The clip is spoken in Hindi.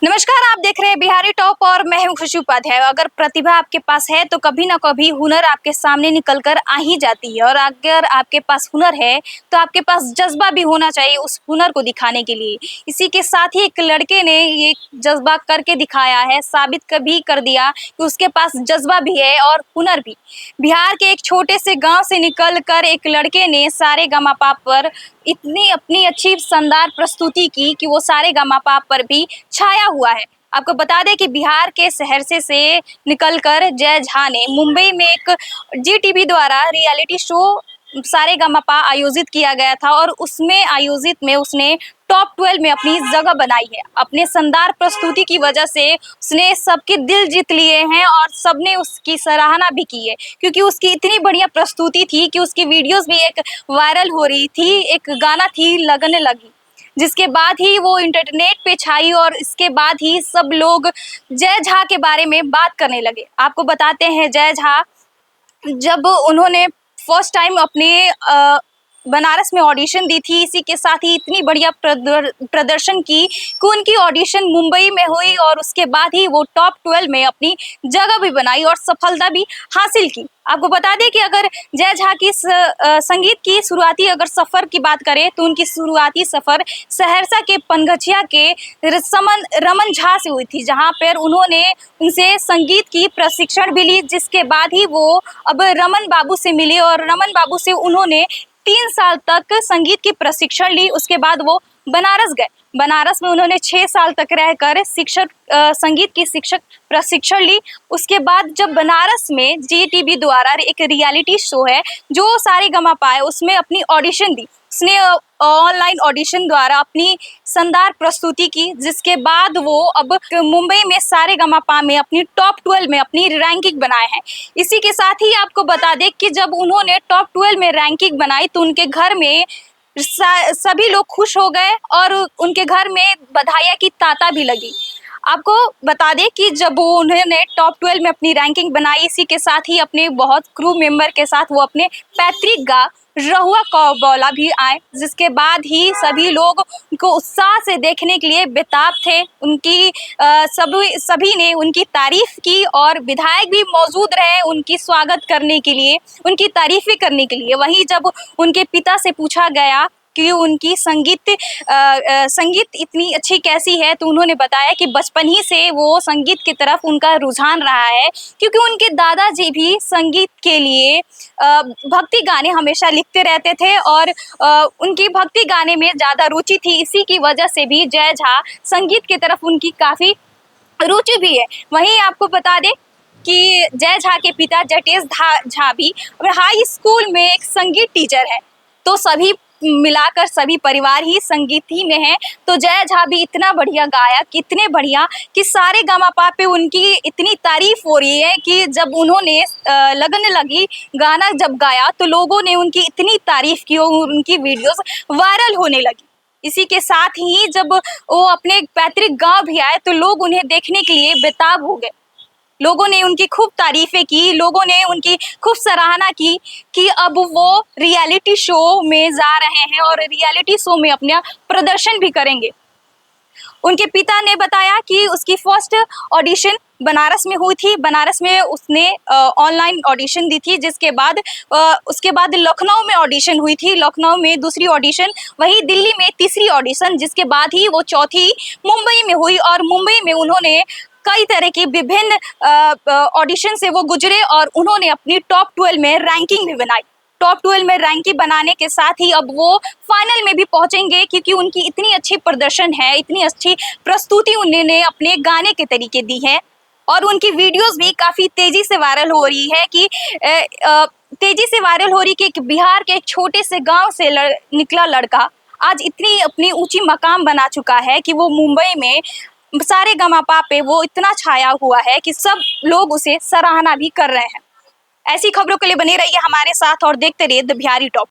नमस्कार, आप देख रहे हैं बिहारी टॉप और मैं हूं खुशी उपाध्याय। अगर प्रतिभा आपके पास है तो कभी ना कभी हुनर आपके सामने निकल कर आ ही जाती है और अगर आपके पास हुनर है तो आपके पास जज्बा भी होना चाहिए उस हुनर को दिखाने के लिए। इसी के साथ ही एक लड़के ने ये जज्बा करके दिखाया है, साबित कभी कर दिया कि उसके पास जज्बा भी है और हुनर भी। बिहार के एक छोटे से गाँव से निकल कर एक लड़के ने सारेगामापा पर इतनी अपनी अच्छी शानदार प्रस्तुति की कि वो सारेगामापा पर भी छाया हुआ है। आपको बता दें कि बिहार के सहरसे से निकलकर जय झा ने मुंबई में एक जी टीवी द्वारा रियलिटी शो सारेगामापा आयोजित किया गया था और उसमें आयोजित में उसने टॉप 12 में अपनी जगह बनाई है। अपने शानदार प्रस्तुति की वजह से उसने सबके दिल जीत लिए हैं और सबने उसकी सराहना भी की है, क्योंकि उसकी इतनी बढ़िया प्रस्तुति थी कि उसकी वीडियोस भी एक वायरल हो रही थी। एक गाना थी लगने लगी, जिसके बाद ही वो इंटरनेट पे छाई और इसके बाद ही सब लोग जय झा के बारे में बात करने लगे। आपको बताते हैं, जय झा जब उन्होंने फर्स्ट टाइम अपने बनारस में ऑडिशन दी थी, इसी के साथ ही इतनी बढ़िया प्रदर्शन की कि उनकी ऑडिशन मुंबई में हुई और उसके बाद ही वो टॉप 12 में अपनी जगह भी बनाई और सफलता भी हासिल की। आपको बता दें कि अगर जय झा की संगीत की शुरुआती अगर सफ़र की बात करें तो उनकी शुरुआती सफ़र सहरसा के पनघचिया के रमन झा से हुई थी, जहां पर उन्होंने उनसे संगीत की प्रशिक्षण भी ली, जिसके बाद ही वो अब रमन बाबू से मिले और रमन बाबू से उन्होंने 3 साल तक संगीत की प्रशिक्षण ली। उसके बाद वो बनारस गए। बनारस में उन्होंने 6 साल तक रहकर संगीत की शिक्षक प्रशिक्षण ली। उसके बाद जब बनारस में जी टीवी द्वारा एक रियलिटी शो है जो सारेगामापा है, उसमें अपनी ऑडिशन दी। उसने ऑनलाइन ऑडिशन द्वारा अपनी शानदार प्रस्तुति की, जिसके बाद वो अब मुंबई में सारेगामापा में अपनी टॉप 12 में अपनी रैंकिंग बनाए हैं। इसी के साथ ही आपको बता दें कि जब उन्होंने टॉप 12 में रैंकिंग बनाई तो उनके घर में सभी लोग खुश हो गए और उनके घर में बधाइयाँ की ताता भी लगी। आपको बता दें कि जब वो उन्होंने टॉप 12 में अपनी रैंकिंग बनाई, इसी के साथ ही अपने बहुत क्रू मेंबर के साथ वो अपने पैतृक गाँव रहुआ कौबौला भी आए, जिसके बाद ही सभी लोग उनको उत्साह से देखने के लिए बेताब थे। उनकी सभी ने उनकी तारीफ की और विधायक भी मौजूद रहे उनकी स्वागत करने के लिए, उनकी तारीफें करने के लिए। वहीं जब उनके पिता से पूछा गया कि उनकी संगीत इतनी अच्छी कैसी है, तो उन्होंने बताया कि बचपन ही से वो संगीत की तरफ उनका रुझान रहा है, क्योंकि उनके दादाजी भी संगीत के लिए भक्ति गाने हमेशा लिखते रहते थे और उनकी भक्ति गाने में ज़्यादा रुचि थी। इसी की वजह से भी जय झा संगीत की तरफ उनकी काफ़ी रुचि भी है। वहीं आपको बता दें कि जय झा के पिता जटेश झा भी हाई स्कूल में एक संगीत टीचर है, तो सभी मिलाकर सभी परिवार ही संगीत ही में है। तो जय झा भी इतना बढ़िया गायक, इतने बढ़िया कि सारेगामापा पे उनकी इतनी तारीफ हो रही है कि जब उन्होंने लगने लगी गाना जब गाया तो लोगों ने उनकी इतनी तारीफ की और उनकी वीडियोस वायरल होने लगी। इसी के साथ ही जब वो अपने पैतृक गांव भी आए तो लोग उन्हें देखने के लिए बेताब हो गए। लोगों ने उनकी खूब तारीफें की, लोगों ने उनकी खूब सराहना की कि अब वो रियलिटी शो में जा रहे हैं और रियलिटी शो में अपना प्रदर्शन भी करेंगे। उनके पिता ने बताया कि उसकी फर्स्ट ऑडिशन बनारस में हुई थी। बनारस में उसने ऑनलाइन ऑडिशन दी थी, जिसके बाद उसके बाद लखनऊ में ऑडिशन हुई थी, लखनऊ में दूसरी ऑडिशन, वहीं दिल्ली में तीसरी ऑडिशन, जिसके बाद ही वो चौथी मुंबई में हुई और मुंबई में उन्होंने कई तरह की विभिन्न ऑडिशन से वो गुजरे और उन्होंने अपनी टॉप 12 में रैंकिंग भी बनाई। टॉप 12 में रैंकिंग बनाने के साथ ही अब वो फाइनल में भी पहुंचेंगे, क्योंकि उनकी इतनी अच्छी प्रदर्शन है, इतनी अच्छी प्रस्तुति उन्होंने अपने गाने के तरीके दी है और उनकी वीडियोस भी काफ़ी तेज़ी से वायरल हो रही है कि बिहार के एक छोटे से गाँव से निकला लड़का आज इतनी अपनी ऊँची मकाम बना चुका है कि वो मुंबई में सारेगामापा पे वो इतना छाया हुआ है कि सब लोग उसे सराहना भी कर रहे हैं। ऐसी खबरों के लिए बने रहिए हमारे साथ और देखते रहिए द बिहारी टॉप।